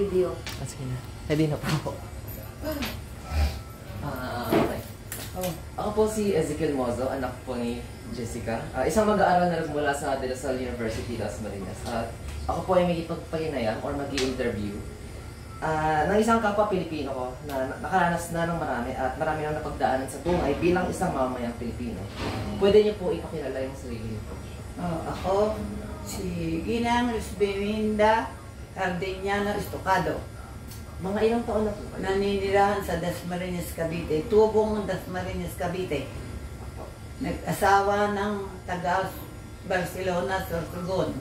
Video. Sige na. Ready na po. Okay. Ako po si Ezekiel Mozo, anak po ni Jessica. Isang mag-aaral na mula sa De La Salle University, Las Marinas. At ako po ay may ipagpahinayang or mag-i-interview ng isang kapwa Pilipino ko na nakaranas na ng marami at marami nang napagdaanan sa buhay bilang isang mamamayang Pilipino. Pwede niyo po ipakilala yung sarili niyo po. Ako, si Ginang Lisbeminda Cardeniana Estocado. Mga ilang taon na po kayo? Naninirahan sa Dasmariñas, Cavite. Tubong Dasmariñas, Cavite. Nag-asawa ng taga Barcelona, Sorsogon.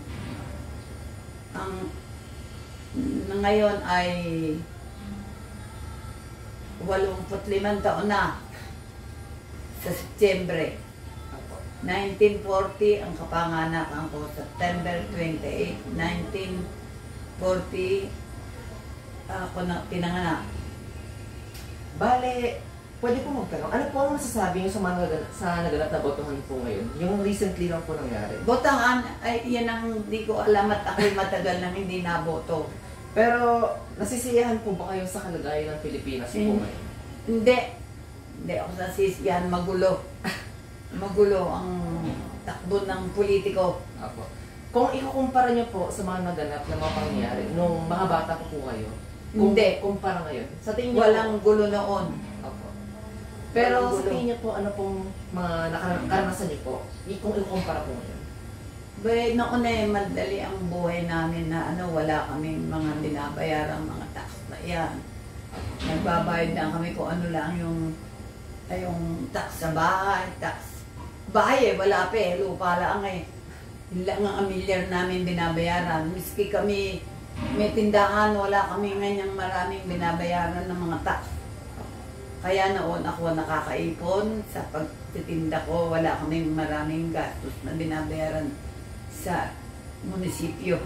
Ang ngayon ay 85 taon na sa Setyembre. 1940 ang kapanganakan ko, September 28, 1940 ako na pinanganak. Bale, pwede po magtanong, ano po ang masasabi niyo sa mga naganap na botohan po ngayon? Yung recently lang po nangyari. Botohan, ay yan ang hindi ko alam at ako'y matagal nang hindi naboto. Pero, nasisiyahan po ba kayo sa kalagayan ng Pilipinas po ngayon? Hindi. Hindi ako nasisiyahan, magulo. Magulo ang takbo ng politiko. Apo. Kung ikukumpara niyo po sa mga naganap na mga pangyayari, nung mga bata po kayo, Hindi. Kumpara ngayon, sa tingin niyo Walang gulo noon. Apo. Pero Walang sa gulo. tingin niyo po, ano pong mga karanasan niyo po, kung ikukumpara po ngayon? But noon eh, madali ang buhay namin na wala kaming mga binabayarang mga tax na yan. Nagbabayad na kami kung ano lang yung tax sa bahay, tax. Bahay eh, wala pa eh, lupa lang eh. Yun lang ang amilyar namin binabayaran. Miski kami may tindahan, wala kami nganyang maraming binabayaran ng mga tax. Kaya noon ako nakakaipon sa pagtitinda ko, wala kaming maraming gastos na binabayaran sa munisipyo.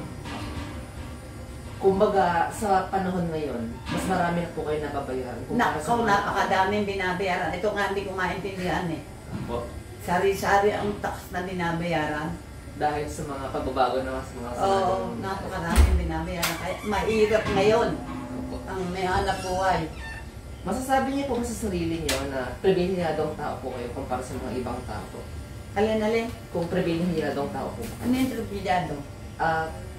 Kumbaga, sa panahon ngayon, mas marami na po kayo nababayaran. Nakaw, napakadaming binabayaran. Ito nga hindi ko maintindihan eh. Apo. Sari-sari ang tax na binabayaran. Dahil sa mga pagbabago na sa mga Oo, napakaraming binabayaran. Kaya mahirap ngayon Apo. ang may hanap buhay. Masasabi niyo po ba sa sarili niyo na pribilehyadong tao po kayo kumpara sa mga ibang tao po? Alin-alin? Kung pribilehyadong tao po ba? Ano yung trubilyado?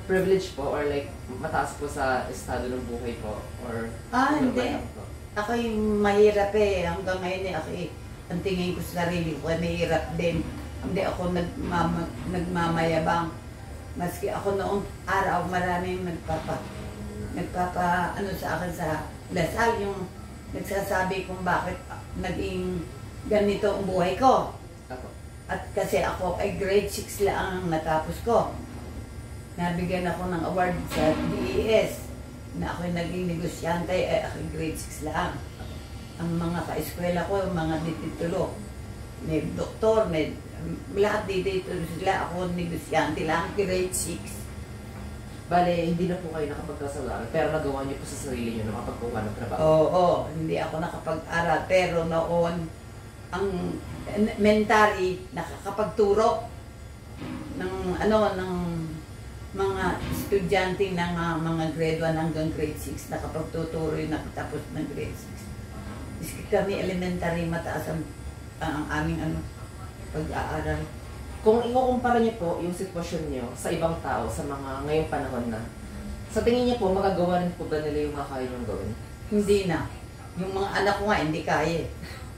Privilege po or like mataas po sa estado ng buhay po or Hindi. ba po? Ako'y mahirap eh. Hanggang ngayon eh, ako ang tingin ko sa sarili ko ay mahirap din. Hindi ako nagmamayabang. Maski ako noong araw, maraming ano sa akin sa Lasal, yung nagsasabi kung bakit naging ganito ang buhay ko. Ako. At kasi ako ay grade 6 lang ang natapos ko. Nabigyan ako ng award sa DES na ako'y naging negosyante, ako'y grade 6 lang. Ang mga ka-eskwela ko, mga dititulo, may doktor, may lahat dititulo sila, ako negosyante lang, grade 6. Bale, hindi na po kayo nakapagkasalaan pero nagawa niyo po sa sarili niyo na makapagkuha ng trabaho. Oo, hindi ako nakapag-aral, pero noon, ang elementary, nakakapagturo ng mga estudyante ng mga grade 1 hanggang grade 6, nakapagtuturo yung nakatapos ng grade 6. Iski kami elementary, mataas ang aming pag-aaral. Kung ikukumpara niyo po yung sitwasyon niyo sa ibang tao sa mga ngayong panahon na, sa tingin niyo po, magagawa rin po ba nila yung mga kaya niyong gawin? Hindi na. Yung mga anak ko nga, hindi kaya.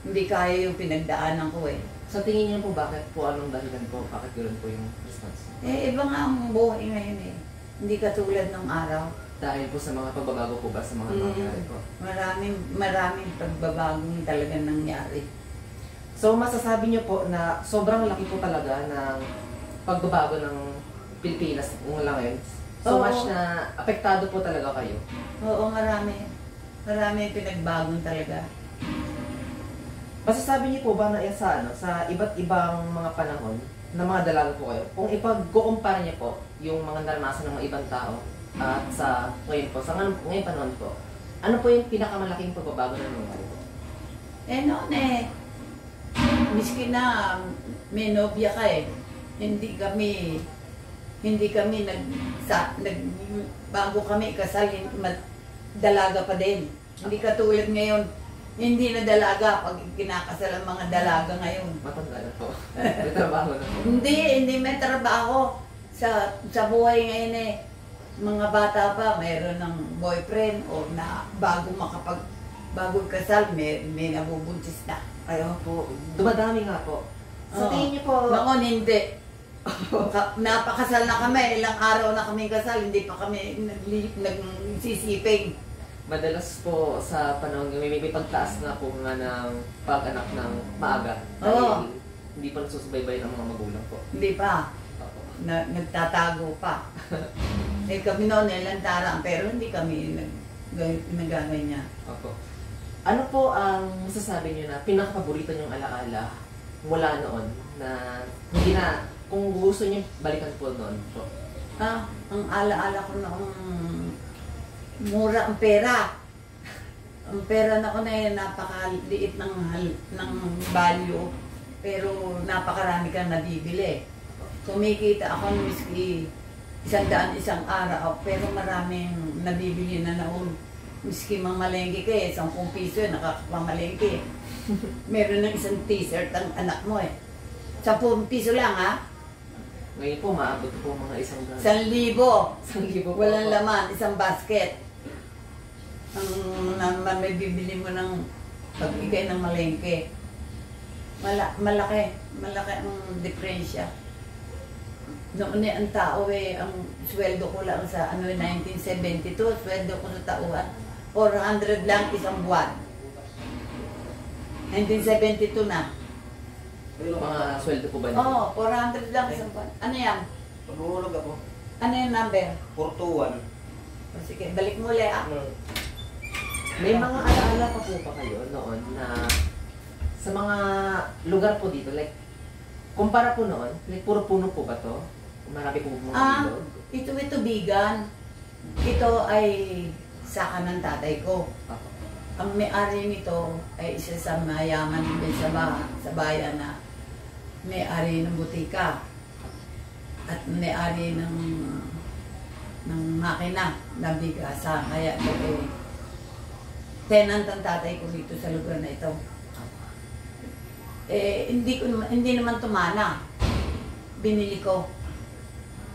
Hindi kaya yung pinagdaanan ko eh. Sa tingin niyo po, bakit po anong dahilan po? Bakit ganoon po yung response? Iba nga ang buhay ngayon eh. Hindi katulad ng araw. Dahil po sa mga pagbabago po ba sa mga nangyayari po? Maraming pagbabagong talaga nangyari. So, masasabi niyo po na sobrang laki po talaga ng pagbabago ng Pilipinas lang ngayon. So Oo. much na apektado po talaga kayo. Oo, marami. Marami pinagbagong talaga. Masasabi niyo po ba na sa iba't ibang mga panahon na mga dalaga po kayo, kung ipag-kukumpara niyo po yung mga naranasan ng mga ibang tao at sa ngayon po, sa ngayon panahon po, ano po yung pinakamalaking pagbabago na nangyari po? Noon miski na may nobya ka eh, hindi kami bago kami kasal, dalaga pa din. Hindi katulad ngayon, hindi na dalaga pag kinakasal ang mga dalaga ngayon. Matanda na po. May trabaho na po. Hindi may trabaho. Sa buhay ngayon eh, mga bata pa, mayroon ng boyfriend o na bago kasal, may nabubuntis na. Ayaw po. Dumadami nga po. Sa Oo. tingin niyo po, Noon hindi. Napakasal na kami, ilang araw na kami kasal, hindi pa kami nagsisiping. madalas po sa panahon ngayon, may pagtaas na po nga ng pag-anak ng maaga. Oo. Dahil hindi pa nagsusubaybay ng mga magulang po. Hindi pa. Opo. Nagtatago pa. Eh kami noon lantaran, pero hindi kami nagaganyan. Opo. Ano po ang masasabi niyo na pinaka-paborito niyong alaala mula noon na hindi na, kung gusto niyo balikan po noon po? Ang alaala ko noong mura ang pera. Ang pera na ko na yun, napakaliit ng value, pero napakarami kang nabibili. Kumikita ako ng miski 100 isang araw, pero maraming nabibili na noon. Miski mamalengke ka 10 piso nakakapamalengke. Meron ng isang t-shirt ang anak mo 10 piso lang Ngayon po, maabot po mga 1,000. 1,000. 1,000 po. Walang laman, isang basket. May bibili mo ng pag-igay ng malengke. Malaki ang diferensya. Noon ang tao ang sweldo ko lang sa 1972, sweldo ko sa tauhan, 400 lang isang buwan. 1972 na. Mga sweldo po ba niyo? Oo, 400 lang isang buwan. Ano yan? Pag-uulog ako, Ano yung number? 421. Sige, balik mo ulit May mga alaala pa po ba kayo noon na sa mga lugar po dito, like, kumpara po noon, like, puro puno po ba to? Marami po mga ilog? Ito may tubigan. Ito ay saka ng tatay ko. Opo. Ang may-ari nito ay isa sa mayaman din sa bayan na may-ari ng butika at may-ari ng makina na bigasa. Kaya ito tenant ang tatay ko dito sa lugar na ito. Hindi naman tumana. Binili ko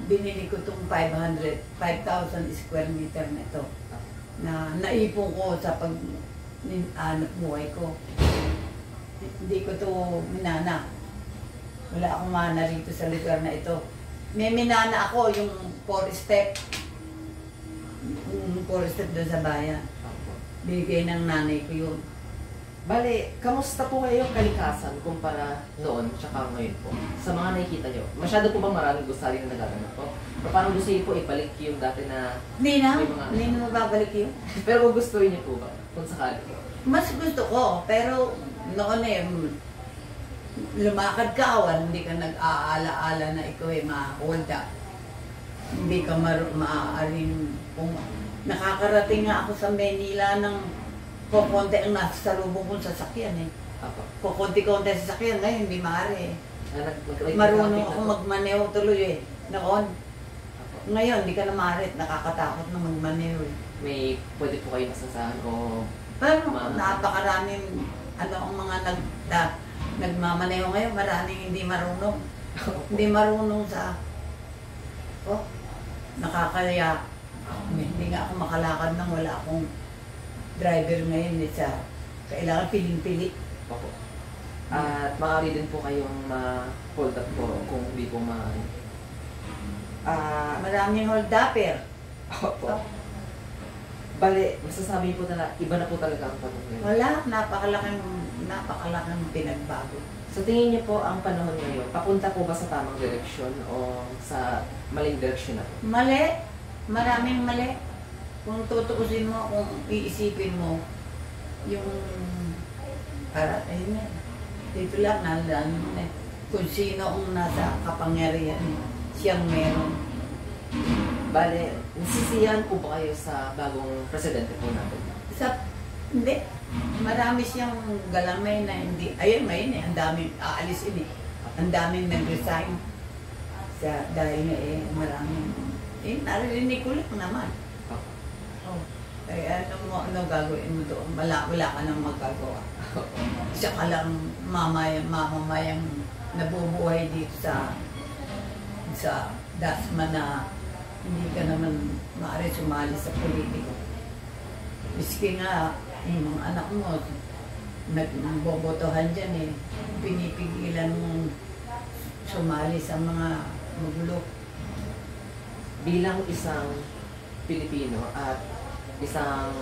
itong 5,000 square meter na ito na naipon ko sa pag-anak buhay ko. Hindi ko to minana. Wala akong mana rito sa lugar na ito. May minana ako yung 4 step. Yung 4 step doon sa bayan. Bigay ng nanay ko yun. Bale, kamusta po kayo yung kalikasan kumpara noon tsaka ngayon po? Sa mga nakikita nyo, masyado po bang maraming gusali na nagaganap po? O parang gusto niyo po ibalik yung dati na... Hindi na may mga- mababalik yun. Pero kung gusto niyo po ba? Kung sakali po. Mas gusto ko, pero noon lumakad ka, hindi ka nag-aala-ala na ikaw ma-hold up. Hindi ka maaaring nakakarating nga ako sa Manila ng kukunti ang nasa salubong kong sasakyan Apo. Kukunti-kunti sa sasakyan, ngayon hindi maaari Nag-right Marunong traffic ako na po. magmaneho tuloy noon. Apo. Ngayon, hindi ka na maaari, nakakatakot na magmaneho May pwede po kayo masasahan o... Pero napakaraming ang mga nagmamaneho ngayon, maraming hindi marunong. Hindi marunong sa nakakaya. Hindi nga ako makalakad nang wala akong driver ngayon kailangan piling-pili. Opo. At maaari din po kayong ma-hold up po kung hindi po Maraming hold-upper. Opo. Bale, masasabi po na iba na po talaga ang panahon ngayon. Wala, napakalaking pinagbago. Sa tingin niyo po ang panahon ngayon, papunta po ba sa tamang direksyon o sa maling direksyon na po? Mali. Maraming mali. Kung tutuusin mo, kung iisipin mo, yung ayun dito lang, nandaan mo kung sino ang nasa kapangyarihan, siyang meron. Bale, nasisiyahan po ba kayo sa bagong presidente po natin? Hindi. Marami siyang galamay na hindi, ayun ngayon ang daming aalisin ang daming nag-resign. Dahil maraming, narinig ko lang naman. Oh. Kaya ano gagawin mo doon? Wala ka nang magagawa. Isa ka lang mamamayang nabubuhay dito sa Dasma na hindi ka naman maaari sumali sa politiko. Miski nga, yung mga anak mo, nagbobotohan dyan eh. Pinipigilan mong sumali sa mga magulo. Bilang isang Pilipino at isang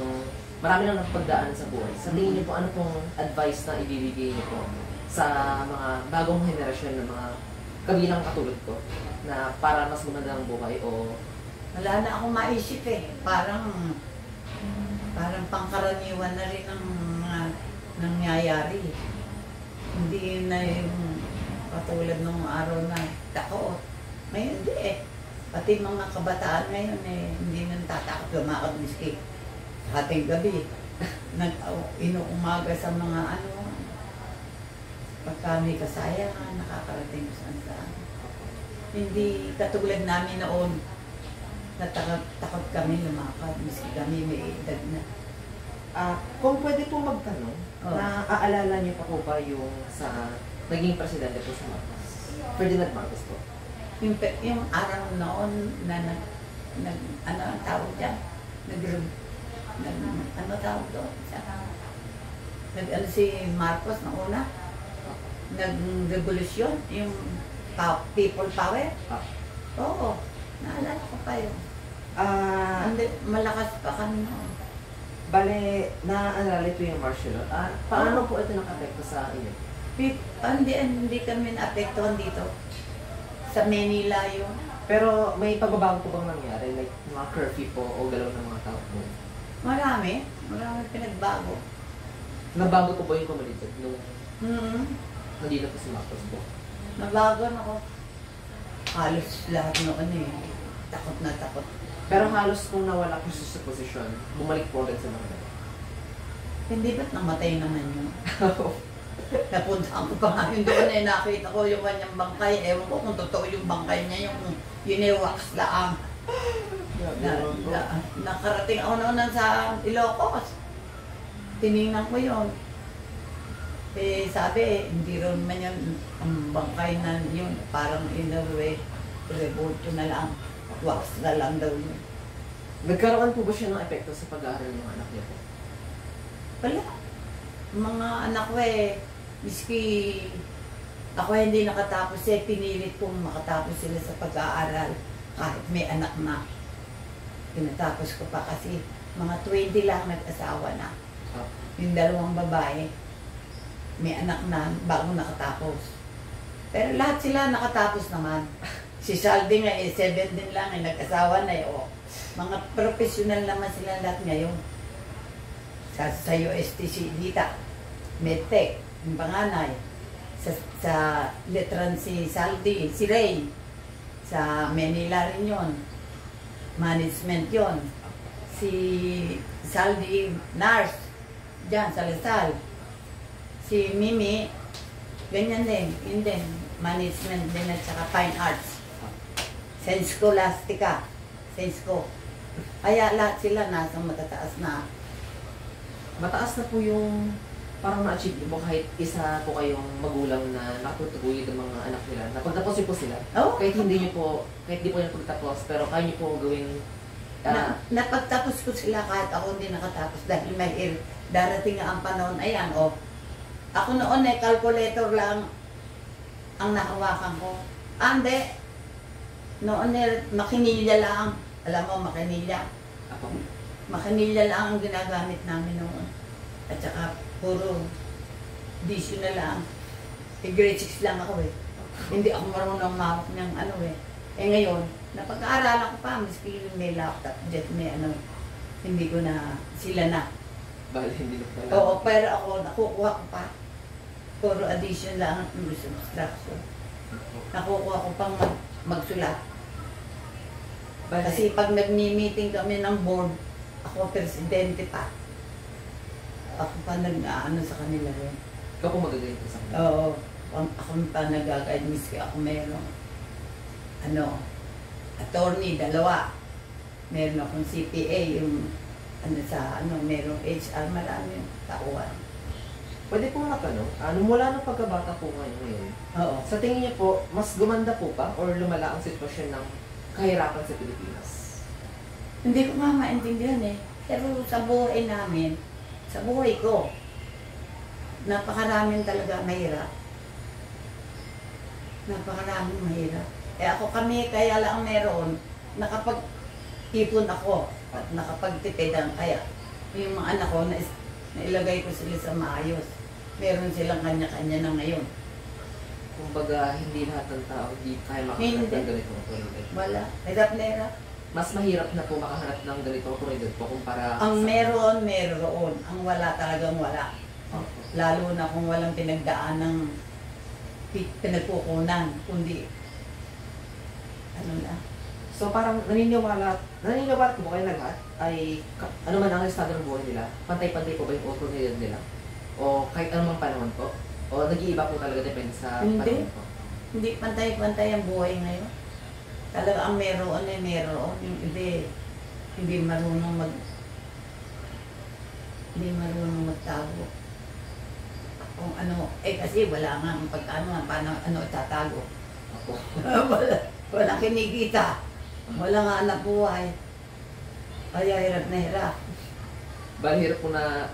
marami nang napagdaan sa buhay. Sa tingin niyo po, ano pong advice na ibibigay niyo po sa mga bagong henerasyon ng mga kabilang katulad ko na para mas gumanda ang buhay o Wala na akong maisip eh. Parang pangkaraniwan na rin ang mga nangyayari. Hindi na yung katulad nung araw na takot. Ngayon hindi eh. Pati mga kabataan ngayon eh, hindi na natatakot lumakad miski hating gabi. Inuumaga sa mga pagka may kasayangan, nakakarating saan saan. Hindi katulad namin noon, natakot kami lumakad, miski kami may edad na. kung pwede po magtanong, Oh. naaalala niyo pa po ba yung sa naging presidente po sa Marcos? Ferdinand Marcos po. Yung araw noon na ano ang tawag dyan? Ano tawag doon? Si Marcos na una? Nag-revolusyon? Yung people power? Oo. Naalala ko pa yun. Malakas pa kami noon. Bale, naaalala po yung martial law. Paano po ito nakapekto sa inyo? Hindi kami naapektuhan dito. Sa Manila yun. Pero may pagbabago po bang nangyari? Like mga curfew po o galaw ng mga tao po? Marami pinagbago. Nabago po ba yung komunidad nung Mm-hmm. nandito po si Marcos po? Nabago na ako. Halos lahat noon eh. Takot na takot. Pero halos kung nawala po siya sa posisyon, bumalik po agad sa mga Hindi ba't namatay naman yun? Napunta ko pa nga yun doon eh. Nakita ko yung kanyang bangkay. Ewan ko kung totoo yung bangkay niya. Yung yuniwax laang. Nakarating ako noon sa Ilocos. Tinignan ko yun. Eh sabi, hindi rin man yun ang bangkay na yun. Parang in a way, revolto na lang. Wax na lang daw yun. Nagkaroon po ba siya ng epekto sa pag-aaral ng anak niya po? Wala. Mga anak ko eh, miski ako hindi nakatapos eh, pinilit kong makatapos sila sa pag-aaral. Kahit may anak na. Pinatapos ko pa kasi mga 20 lang nag-asawa na. Yung dalawang babae, may anak na bago nakatapos. Pero lahat sila nakatapos naman. Si Saldi nga 17 lang, nag-asawa na eh. Mga professional naman sila lahat ngayon. Sa USTC, Dita, Medtech, yung panganay. Sa Letran si Saldi, si Ray. Sa Manila rin yun. Management yun. Si Saldi, nurse. Diyan, sa Lasal. Si Mimi, ganyan din. Yun din. Management din at saka fine arts. Scholastica. Sensko. Kaya lahat sila nasa matataas na. Mataas na po yung parang na-achieve niyo po kahit isa po kayong magulang na nakatutuguyod ng mga anak nila. Napagtapusin po sila. Oh? Kahit hindi niyo po, kahit di po yung pagtapos, pero kaya niyo po gawing Napagtapos ko sila kahit ako hindi nakatapos dahil may darating nga ang panahon. Ayan, Ako noon calculator lang ang nahawakan ko. Hindi. Noon makinilya lang. Alam mo, makinilya. Ako. Makinilya lang ang ginagamit namin noon. At saka puro bisyo na lang. Grade 6 lang ako eh. Hindi ako marunong mahawak ng ngayon, napag-aaralan ko pa, miski may laptop, jet may hindi ko na, sila na. Bale, hindi na pala. Oo, pero ako, nakukuha ko pa. Puro addition lang ang instruction. Nakukuha ko pang magsulat. Bale, Kasi pag nag-meeting kami ng board, ako presidente pa. Ako pa sa kanila rin. ikaw po magaganito sa kanila. Oo, ako pa nag-guide, miski ako meron. Attorney, 2. Meron akong CPA, yung merong HR, maraming tauhan. Pwede po matanong, mula nung pagkabata po ngayon, Oo. sa tingin niyo po, mas gumanda po pa or lumala ang sitwasyon ng kahirapan sa Pilipinas? Hindi ko nga maintindihan eh. Pero sa buhay namin, sa buhay ko, napakaraming talaga mahirap. Napakaraming mahirap. Kami kaya lang meron, nakapag-ipon ako at nakapagtipidan. Kaya yung mga anak ko, nailagay ko sila sa maayos. Meron silang kanya-kanya na ngayon. Kumbaga, hindi lahat ng tao hindi kaya makahanap ng ganitong oportunidad. Wala. Hirap na hirap. Mas mahirap na po makahanap ng ganitong oportunidad po kumpara Ang sa... meron. Ang wala talagang wala. Lalo na kung walang pinagdaan ng pinagkukunan, kundi na. So parang naniniwala po ba kayo na lahat ay ano man ang estado ng buhay nila, pantay-pantay po ba yung oportunidad nila? O kahit anumang panahon po? O nag-iiba po talaga depende sa panahon po? Hindi pantay-pantay ang buhay ngayon. Talaga ang meron. Yung iba hindi marunong magtago. Kung kasi wala nga ang paano tatago. Ako. wala kinikita. Wala nga anak buhay. Kaya hirap na hirap. Bali hirap po na,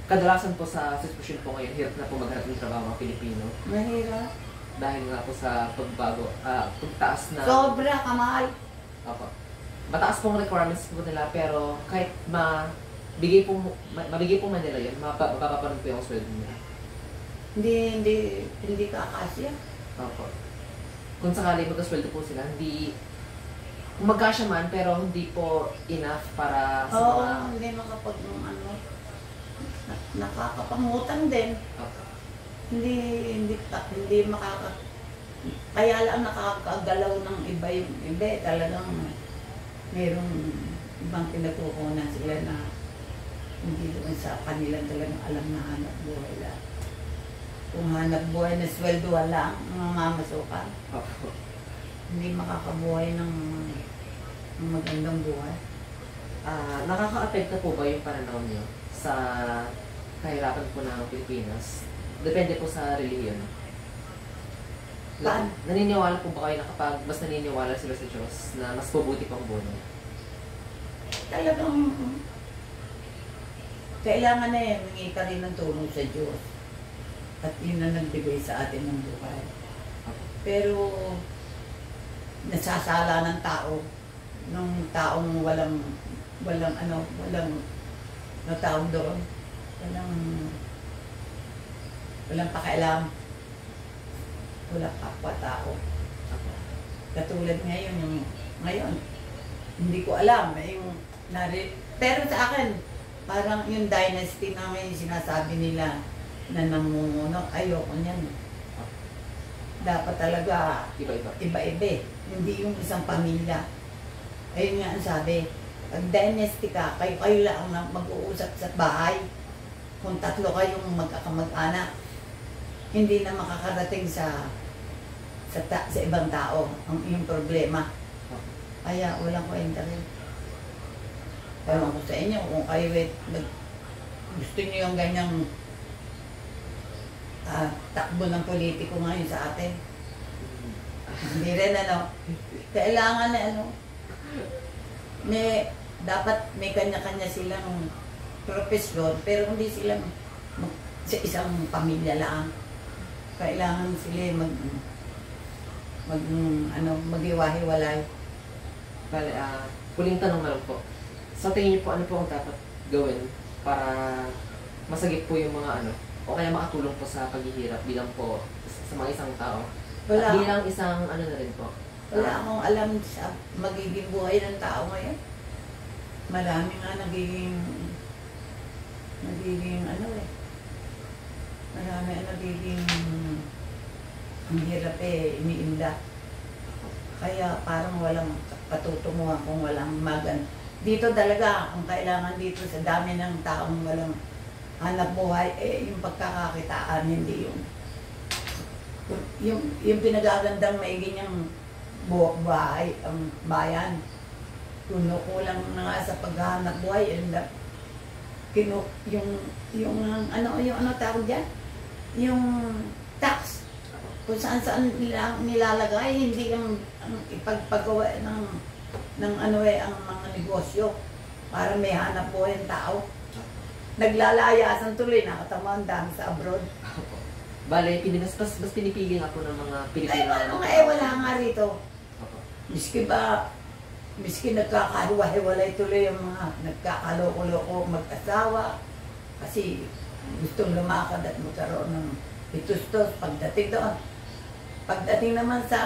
kadalasan po sa sitwasyon po ngayon, hirap na po maghanap ng trabaho mga Pilipino. Mahirap. Dahil nga po sa pagtaas na... Sobra kamahal. Opo. Mataas pong requirements po nila, pero kahit mabigay po man nila yun, mababa pa rin po yung sweldo nila. Hindi kakasya. Opo. Kung sakali magkasweldo po sila, kung magkasya man, pero hindi po enough para sa mga... hindi nakakapangutang din. Opo. Hindi kaya lang nakakagalaw ng iba yung iba. Talagang mayroong ibang pinagkukunan sila na hindi doon sa kanila talagang alam na hanap buhay lang. Kung hanap buhay na sweldo lang, mamamasukan. Opo. Hindi makakabuhay ng magandang buhay. Nakaka-apekto po ba yung pananaw niyo sa kahirapan po ng Pilipinas? Depende po sa relihiyon. Saan? Naniniwala po ba kayo na kapag mas naniniwala sila sa Diyos na mas mabuti pang buhay nila? Talagang kailangan humingi ka rin ng tulong sa Diyos. At yun na nagbigay sa atin ng buhay. Pero nasasala ng tao, ng taong walang tawag doon, walang pakialam, walang kapwa-tao. Katulad ngayon, hindi ko alam, pero sa akin, parang yung dynasty na may sinasabi nila na namumuno, ayoko niyan. Dapat talaga iba-iba. Hindi yung isang pamilya. Ayun nga ang sabi, pag dynasty ka, kayo lang mag-uusap sa bahay. Kung tatlo kayong magkakamag-anak, hindi na makakarating sa ibang tao ang iyong problema. Kaya walang kwenta rin. Ewan ko sa inyo, kung kayo gusto niyo yung ganyang takbo ng politiko ngayon sa atin. Hindi rin kailangan dapat may kanya-kanya silang profesyon, pero hindi sila sa isang pamilya lang. Kailangan sila maghiwa-hiwalay. Bale, huling tanong na lang po. Sa tingin niyo po, ano po ang dapat gawin para masagip po yung mga o kaya makatulong po sa paghihirap bilang po sa mga isang tao? At bilang isang na rin po. Wala akong alam sa magiging buhay ng tao ngayon. Marami nga nagiging marami ang nagiging ang hirap iniinda. Kaya parang walang patutunguhan kung walang dito talaga, ang kailangan dito sa dami ng taong walang hanap buhay, yung pagkakakitaan, hindi yung pinagagandang maigi niyang buhay, ang bayan. Kulang na nga sa paghahanap buhay, yung ano tawag dyan? Yung tax. Kung saan nila nilalagay, hindi ang ipagpagawa ng ano ang mga negosyo para may hanap po yung tao. Naglalayasan tuloy, nakatama ang dami sa abroad. Bale, mas pinipili nga po ng mga Pilipino. Wala nga rito. Miski nagkakahiwa-hiwalay tuloy yung mga nagkakaloko-loko mag-asawa kasi gustong lumakad at magkaroon ng itustos pagdating doon. Pagdating naman sa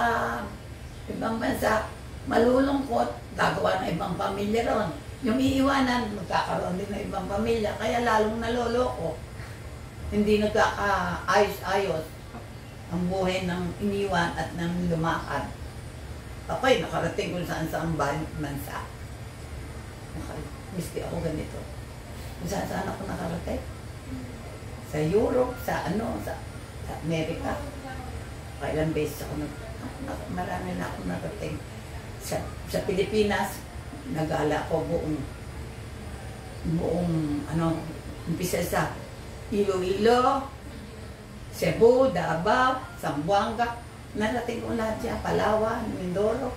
ibang bansa, malulungkot, gagawa ng ibang pamilya ron. Yung iiwanan, magkakaroon din ng ibang pamilya, kaya lalong naloloko. Hindi nagkakaayos-ayos ang buhay ng iniwan at ng lumakad. Ako'y nakarating kung saan bansa. Miski ako ganito. Kung saan ako nakarating. Sa Europe, sa Amerika. Kailang beses ako marami na ako nakarating. Sa Pilipinas, nagala ko buong umpisa sa Iloilo, Cebu, Davao, Zamboanga. Narating ko lahat siya, Palawan, Mindoro.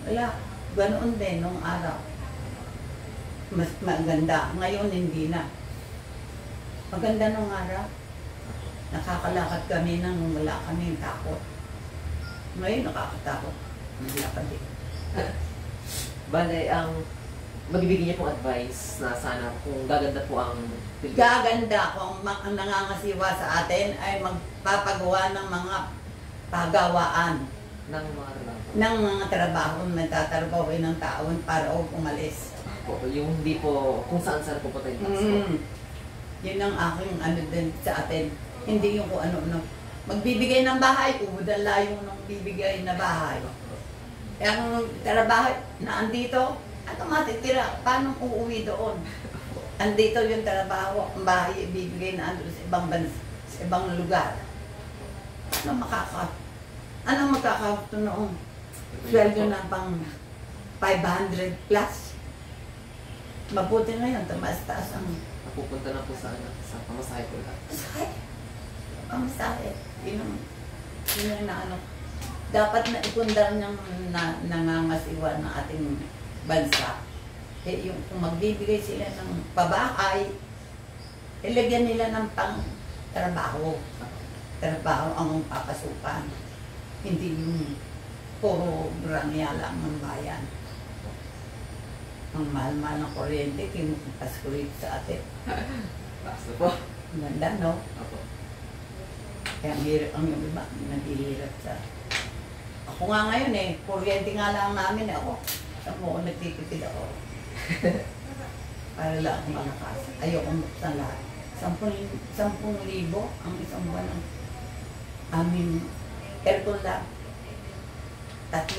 Wala. Ganoon din nung araw. Mas maganda. Ngayon, hindi na. Maganda nung araw. Nakakalakad kami nang wala kaming takot. Ngayon, nakakatakot. Wala ka din. Bale, magbibigay niya pong advice na sana kung gaganda po ang Pilipinas. Gaganda kung ang nangangasiwa sa atin ay magpapagawa ng mga pagawaan ng mga trabaho na tatrabahoin ng tao para umalis. Yung hindi po, kung saan po tayo pasok. Yun ang aking din sa atin. Hindi yung kung ano. Magbibigay ng bahay, ubudan layo ng bibigay na bahay. Ang trabaho na andito, ano matitira? Paano uuwi doon? Andito yung trabaho, ang bahay ibibigay na andito sa ibang bansa, sa ibang lugar. Ano makakauto noong sweldo na pang 500 plus? Mabuti ngayon, taas ang Napupunta na po sa pamasahe ko lang. Pamasahe. Yun ang dapat na ipundar niyang nangangasiwa ng ating bansa. Yung kung magbibigay sila ng pabahay, ilagyan nila ng pang-trabaho. Trabaho ang papasukan. Hindi yung puro grangya lang ng bayan. Ang mahal-mahal ng kuryente, kinukupas ko rin sa atin. Basta po. Ganda, no? Opo. Kaya ang hirap ang yung iba, naghihirap sa... Ako nga ngayon kuryente nga lang namin ako. Saan mo ako nagtitipid ako? Para lang ako malakas. Ayoko buksan lahat. 10,000 ang isang buwan ng aming aircon lang. 3.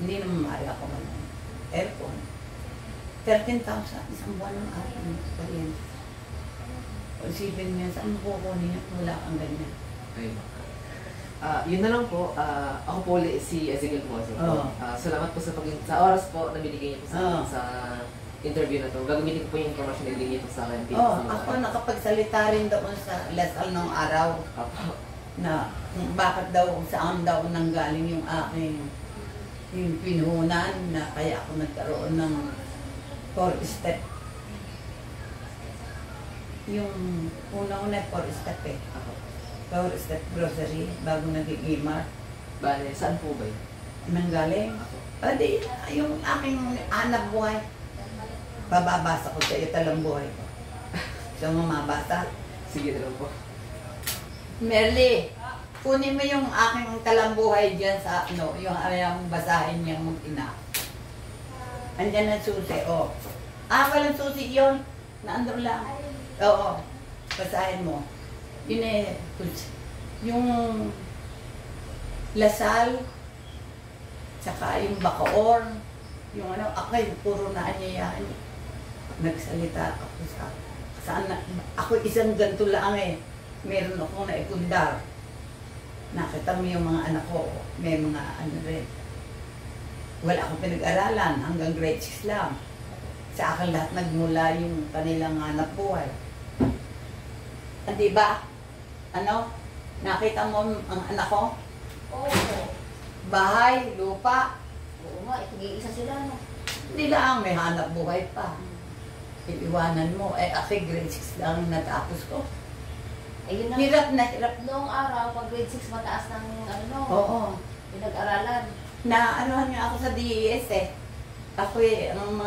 Hindi naman maaari ako man aircon. 13,000 isang buwan ng aming kuryente. Isipin niya, saan mo kukunin niya? Wala kang ganyan. Ayun. Yun na lang po. Ako po ulit si Ezekiel Mozo. Salamat po sa oras po na binigay niyo po sa interview na to. Gagamitin ko po yung information na binigay niyo po sa akin. Ako nakapagsalita rin doon sa Lasal nung araw. Na bakit daw, saan daw nanggaling yung aking yung pinuhunan na kaya ako nagkaroon ng 4-step. Yung una-una 4-step 4-step grocery bago naging E-Mart. Bale, saan po ba yun? Nanggaling? Di, yung aking anak buhay. Bababasa ko sa iyo talang buhay ko. So, mamabasa. Sige na lang po. Merly, kunin mo yung aking talambuhay dyan sa yung basahin niyang mag-ina. Andyan ang susi, walang susi yun. Naandun lang. Oo, basahin mo. Yun yung Lasal, tsaka yung Bacoor, yung ako'y puro na anyayahan. Nagsalita ako saan ako isang ganito lang meron akong naipundar. Nakita mo yung mga anak ko, may mga rin. Wala akong pinag-aralan, hanggang grade 6 lang. Sa akin lahat nagmula yung kanilang hanap buhay. Hindi ba? Ano? Nakita mo ang anak ko? Oo. Bahay, lupa. Oo nga, isa sila, no? Hindi lang, may hanap buhay pa. Iiwanan mo. Ako grade 6 lang natapos ko. Ayun na. Hirap na hirap. Noong araw, pag grade 6 mataas ng ano, Oo. pinag-aralan. Naanuhan nga ako sa DES eh. Ako ang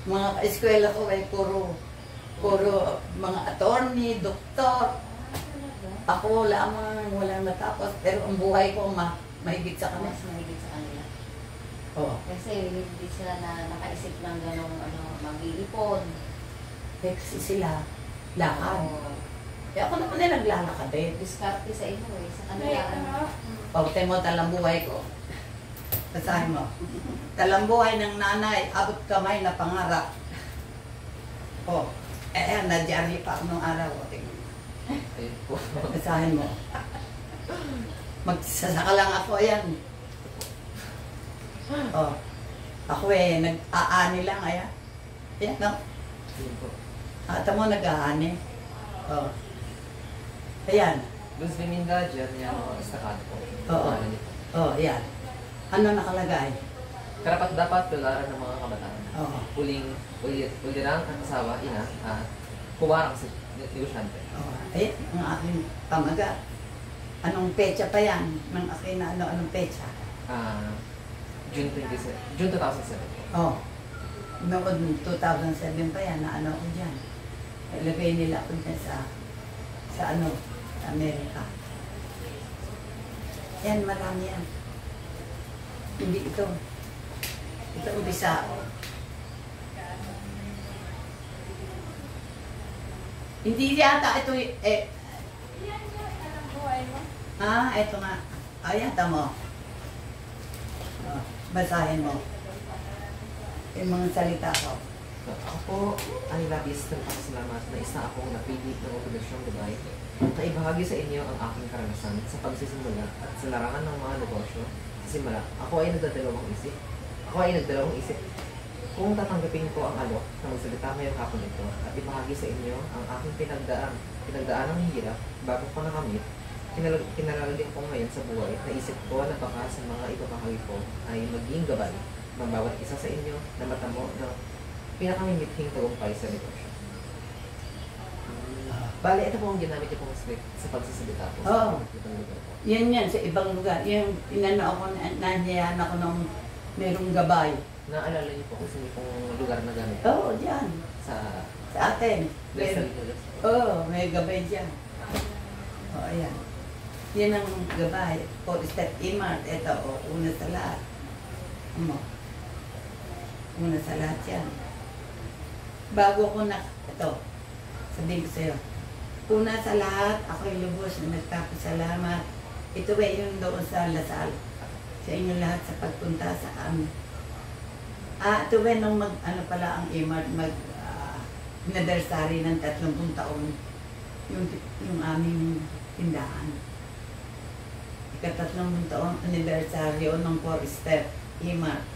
mga eskwela ko ay puro mga attorney, doktor. Talaga? Ako lamang walang natapos, pero ang buhay ko mahigit sa kanila. Mas mahigit sa kanila. Oo. Kasi hindi sila na nakaisip ng gano'ng mag-iipon. Kasi sila, lakad. Oo. Kaya ako naman ay naglalakad eh. Diskarte sa inyo eh. Sa kanila. Pagkatay mo talambuhay ko. Basahin mo. Talambuhay ng nanay, abot kamay na pangarap. Oh, na-diary pa ako nung araw. Tingnan mo. Ayun po. Basahin mo. Magsasaka lang ako, ayan. Oh, ako nag-aani lang, ayan. Ayan, no? Ayun po. Ata mo nag-aani. Oh. Ayan. Luz Biminda, dyan yung estacado po. Oo. Ano niyo po? Oh, ayan. Ano nakalagay? Karapat dapat tularan ng mga kabataan. Oo. Ulirang ang asawa, ina, at kuwarang si negosyante. Oh, ayan, ang aking pamagat. Anong pecha pa yan? Nang akin na anong pecha? June 2007. Oh, noon 2007 pa yan na ano ko dyan. Ilagay nila ako dyan sa Amerika. Yan, marami yan. Hindi ito. Ito umpisa. Hindi yata ito ito nga. Yata mo. Basahin mo. Yung mga salita ko. Ako po ay labis ng pasalamat na isa akong napili ng Obligasyong Dubai na ibahagi sa inyo ang aking karanasan sa pagsisimula at sa larangan ng mga negosyo. Sa simula, ako ay nagdadalawang isip. Kung tatanggapin ko ang alok na magsalita ngayong hapon ito at ibahagi sa inyo ang aking pinagdaan ng hirap bago ko nakamit, kinalalim ko ngayon sa buhay, naisip ko na baka sa mga ibabahagi ko ay maging gabay ng bawat isa sa inyo na matamo ng pinakamimithing tagumpay sa negosyo. Bale, ito po ang ginamit niyo pong script sa pagsasalita po. Oo. Itong lugar po. Yan, sa ibang lugar. Yung inano ako, nanyayan ako ng merong gabay. Naalala niyo po kung sino pong lugar na gamit? Oo, dyan. Sa Atin. Rizal. May gabay dyan. Ayan. Yan ang gabay. For step imart. Ito, una sa lahat. Una sa lahat yan. Bago ko ito, sabihin ko sa'yo, una sa lahat, ako'y lubos na nagpapasalamat. Ito ba yung doon sa Lasal? Sa inyo lahat sa pagpunta sa amin. Ito ba nung pala ang imart, anniversary ng 30 taon, yung aming tindahan. Ika-30 taon anniversary ng 4-step, imart.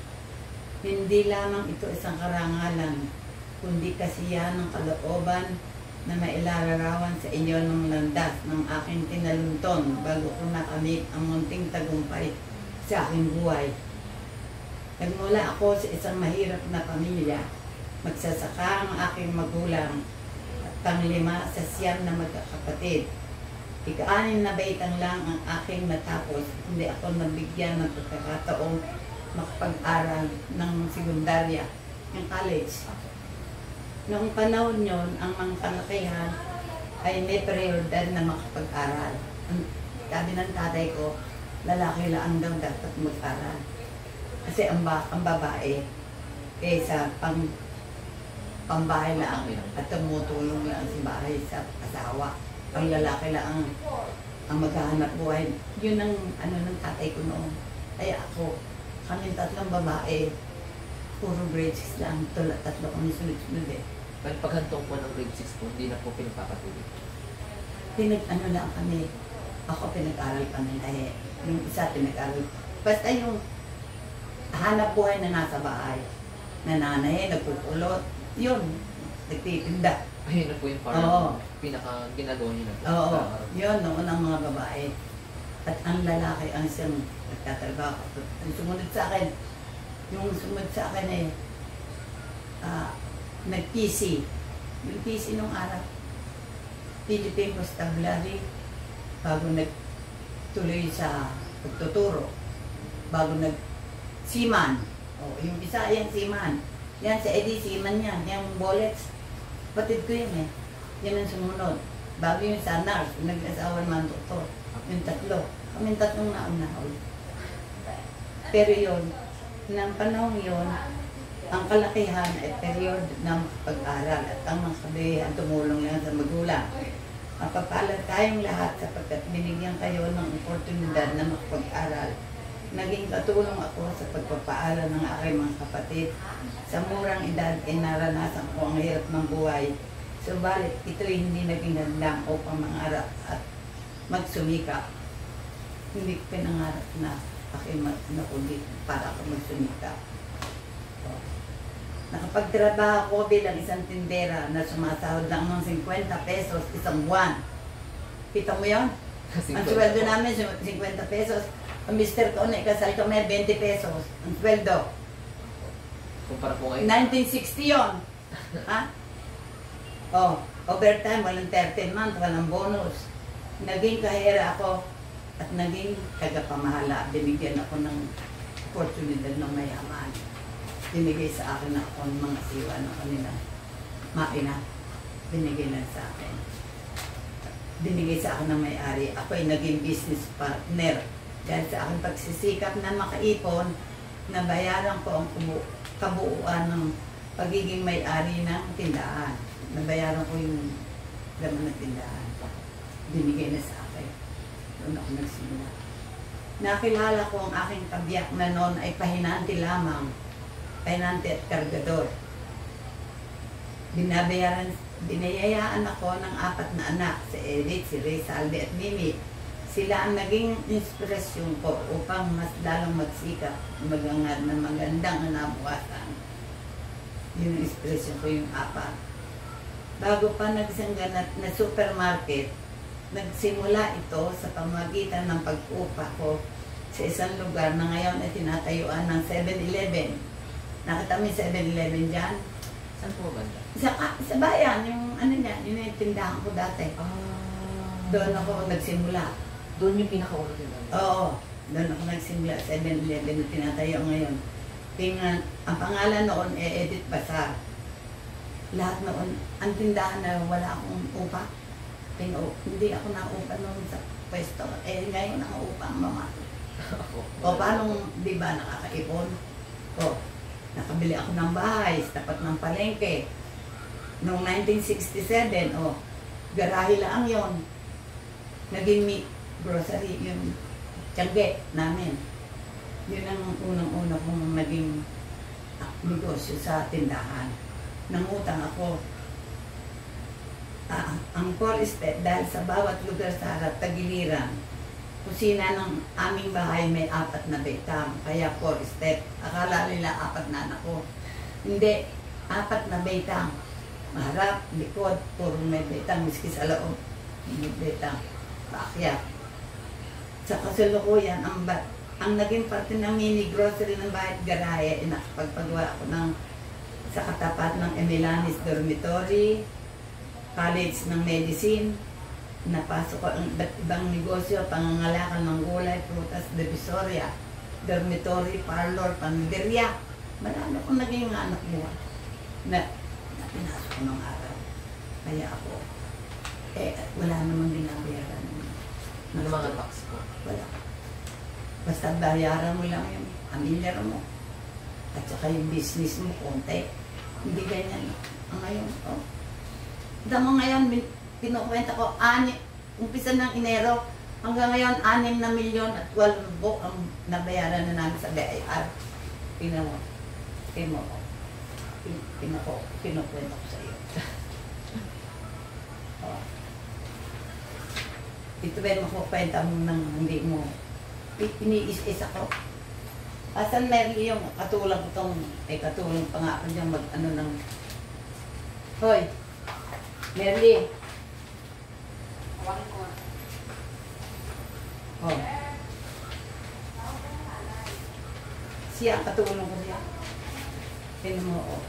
Hindi lamang ito isang karangalan, kundi kasiyahan ng kalooban na mailalarawan sa inyo ng landas ng aking tinalunton bago ko nakamit ang munting tagumpay sa aking buhay. Nagmula ako sa isang mahirap na pamilya, magsasaka ang aking magulang at pang-5 sa 9 na magkakapatid. Ika-6 na baitang lang ang aking matapos, hindi ako nabigyan ng pagkakataong makapag-aral ng sekundarya, ng college. Noong panahon yon, ang mga kalakihan ay may prioridad na makapag-aral. Sabi ng tatay ko, lalaki lang daw dapat mag-aral. Kasi ang babae, kaysa pambahay lang at tumutulong lang sa bahay sa asawa. Ang lalaki lang ang maghahanap buhay. Yun ang ng tatay ko noon. Kaya ako, kaming 3 babae, puro grade 6 lang. 3 kami sunod-sunod eh. Paghantong po ng grade 6 po, hindi na po pinagpapatuloy. Lang kami. Ako pinag-aral kami na yung isa pinag-aral. Basta yung hanap buhay na nasa bahay. nananay, nagpupulot. Yun, nagtitinda. Ayun na po yung parang Oo. pinaka ginagawa niyo na po. Oo, sa araw. yun, noon ang mga babae. At ang lalaki ang siyang nagtatrabaho. Ang sumunod sa akin, yung sumunod sa akin eh, nag-PC. Yung PC nung araw, Philippine Constabulary, bago nagtuloy sa pagtuturo, bago nag-seaman. O, yung isa, yan seaman. Yan, si Eddie, seaman yan. Yung bullets, patid ko yan eh. Yan ang sumunod. Bago yung sa nurse, nag-asawa naman doktor. Yung tatlo. Kaming tatlong nauna. Pero yun, ng panahon yun, ang kalakihan ay period ng pag-aral at ang mga kabayan tumulong lang sa magulang. Mapapalad tayong lahat sapagkat binigyan kayo ng oportunidad na makapag-aral. Naging katulong ako sa pagpapaaral ng aking mga kapatid. Sa murang edad ay naranasan ko ang hirap ng buhay. Subalit ito'y hindi naging handang upang mangarap at magsumikap. Hindi ko pinangarap na aking kundi para ako magsumikap. So, nakapagtrabaho ko bilang isang tindera na sumasahod lang ng 50 pesos isang buwan. Kita mo yun? Ang sweldo namin, 50 pesos. Ang mister ko na ikasal kami, 20 pesos. Ang sweldo. Kumpara po ngayon. 1960 yun. Ha? Oh, overtime, walang 13 month, walang bonus. Naging kahera ako at naging tagapamahala. Binigyan ako ng oportunidad ng mayaman. Binigay sa akin na ako ng mga siwa ng kanilang makina. Binigay lang sa akin. Binigay sa akin ng may-ari. Ako ay naging business partner. Dahil sa aking pagsisikap na makaipon, nabayaran ko ang kabuuan ng pagiging may-ari ng tindahan. Nabayaran ko yung laman ng tindahan. Binigay na sa akin. Doon ako nagsimula. Nakilala ko ang aking kabiyak na noon ay pahinanti lamang. Pahinanti at kargador. Binayayaan ako ng 4 na anak, si Edith, si Ray, Salve at Mimi. Sila ang naging inspirasyon ko upang mas lalong magsikap, magangad na magandang nabukasan. Yun ang inspirasyon ko, yung 4. Bago pa nagsangganat na supermarket, nagsimula ito sa pamagitan ng pag-upa ko sa isang lugar na ngayon ay tinatayuan ng 7-Eleven. Nakita mo yung 7-Eleven dyan? Saan po banda? Sa bayan, yung ano niya, yun yung tindahan ko dati. Doon ako nagsimula. Doon yung pinakauna din. Oo, doon ako nagsimula, 7-Eleven na tinatayo ngayon. Tingnan, ang pangalan noon ay Edith Bazar. Lahat noon, ang tindahan na wala akong upa. Hindi ako naupa noon sa pwesto. Ngayon ang upa ang mama. O paano, di ba, nakakaipon? O, nakabili ako ng bahay, tapat ng palengke. Noong 1967, garahe lang yon. Naging grocery, yung tiyangge namin. Yun ang unang-una kong naging negosyo sa tindahan. Nangutang ako. Ang 4 step, dahil sa bawat lugar sa harap, tagiliran. Kusina ng aming bahay may 4 na betang, kaya 4 step. Akala nila 4 na anak ko. Hindi, 4 na betang. Maharap, likod, puro may betang, miski sa loob. May betang, paakyat. Sa kasalukuyan, ang naging parte ng mini grocery ng bahay at garahe, nakapagpagawa ako sa katapat ng Emilanis Dormitory, College ng Medicine. Napasok ko ang iba't ibang negosyo, pangangalakan ng gulay, prutas, divisoria, dormitory, parlor, panderya. Marami akong naging anak buwan na pinasok ko ng araw. Kaya ako, wala namang binabayaran. Ano mga tax po? Wala. Basta bayaran mo lang yung pamilyar mo. At saka yung business mo, konti. Hindi ganyan. Ngayon, Damo ngayon, pinukwenta ko, umpisa ng Enero, hanggang ngayon, 6 na milyon at 12 ang nabayaran na namin sa BIR. Pinukwenta ko sa iyo. Ito ba yung makukwenta mo nang hindi mo iniis-is ako. Asan Merly yung katulong ko tong, katulong pa nga ako dyan mag-ano ng... Hoy! Merly! Hawakin ko nga. Oh. Siya, katulong ko siya. Tingnan mo, oh.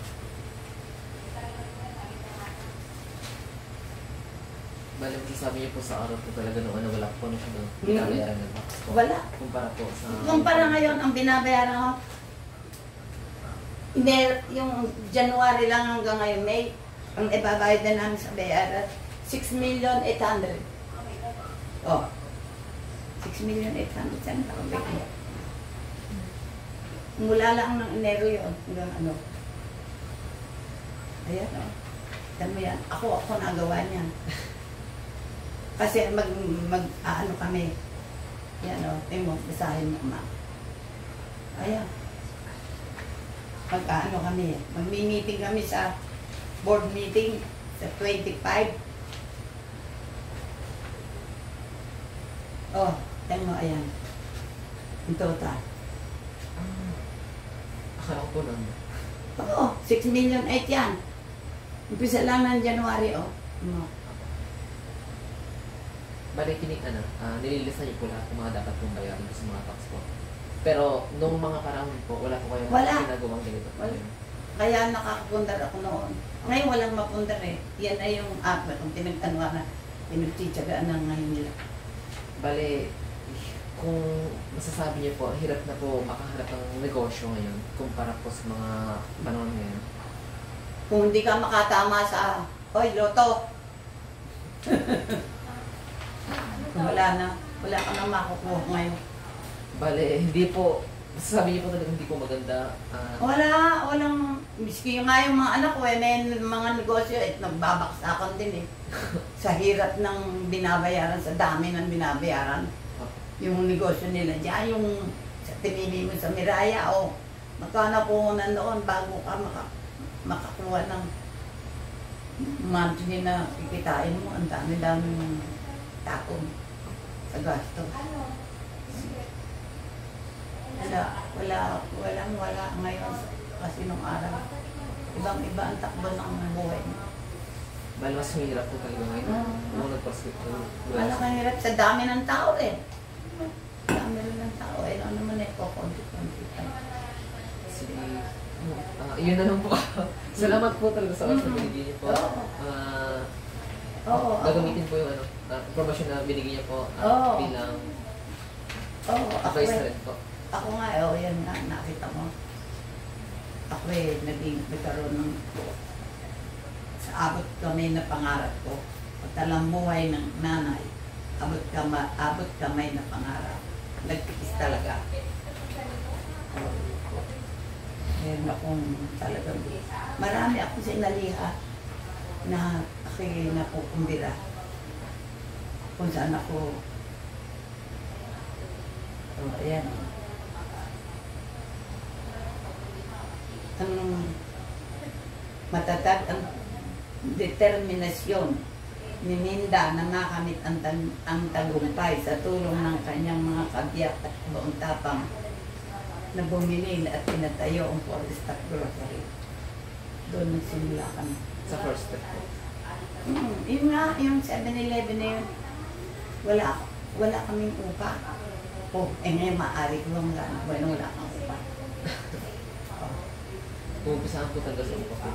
Bale, sabi niyo po sa araw po talaga nung ano, wala po na siya doon. Binabayaran ng tax po. Wala. Kumpara po sa... Kumpara ngayon, ang binabayaran ko, yung January lang hanggang ngayon, May, ang ibabayad na namin sa bayaran, 6,800,000. Oh. 6,800,000. Saan ka kabigyan? Mula lang ng Enero yun, hanggang ano. Ayan, oh. Tama yan. Ako nagawa niyan. Kasi ano kami. Yan o, tingnan mo, basahin mo, ma. Ayan. Ano kami, magmi-meeting kami sa board meeting sa 25. Oh, tingnan mo, ayan. In total. Akala ko po nun. Oo, 6,800,000 yan. Umpisa lang ng January, oh. Bale, nililista niyo po lahat ng mga dapat pong bayaran sa mga tax po. Pero, nung mga panahon po, wala po kayong Wala. ginagawang ganito. Wala. Kaya nakakapundar ako noon. Ngayon walang mapundar eh. Yan ay yung kung pinagtanwa na pinagtitsagaan ng ngayon nila. Bale, kung masasabi niyo po, hirap na po makaharap ng negosyo ngayon kumpara po sa mga panahon ngayon. Kung hindi ka makatama sa, oy, loto. Wala ka na makukuha ngayon. Bale, hindi po, masasabi niyo po talaga hindi po maganda. Walang, miski nga yung mga anak ko may mga negosyo nagbabaksakan din eh. Sa hirap ng binabayaran, sa dami ng binabayaran. Yung negosyo nila dyan, yung sa pinili mo sa Miraya o magkano po nandoon bago ka makakuha ng monthly na kikitain mo, ang dami-dami ng takong sa gasto. Wala ngayon kasi nung araw. Ibang-iba ang takbo ng buhay mo. Bale, mas mahirap po talaga ngayon. Nung nagpaskip po. Wala kang hirap sa dami ng tao eh. Dami rin ng tao eh. Ano naman eh, kukunti-kunti pa. Sige. Yun na lang po. Salamat po talaga sa oras na binigyan niyo po. Oo. Gagamitin po yung information na binigyan niyo po bilang advice na rin po. Ako nga, yan nga, nakita mo. Ako nagkaroon ng sa abot kami na pangarap ko. Pagtalang buhay ng nanay, abot kamay na pangarap. Nagtikis talaga. Meron akong talagang, marami akong sinaliha na ako'y napukumbira. Kung saan ako, ayan. Ang matatag ang determinasyon ni Minda na makamit ang tagumpay sa tulong ng kanyang mga kabiyak at buong tapang na bumili at pinatayo ang Forest Grocery. Doon nagsimula kami. Sa first step po. Yun nga, yung 7-Eleven na yun, wala kaming upa. Ngayon maaari ko lang wala kang upa. Umpisahan po talaga sa upa po.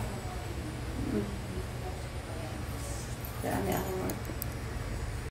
Dami ako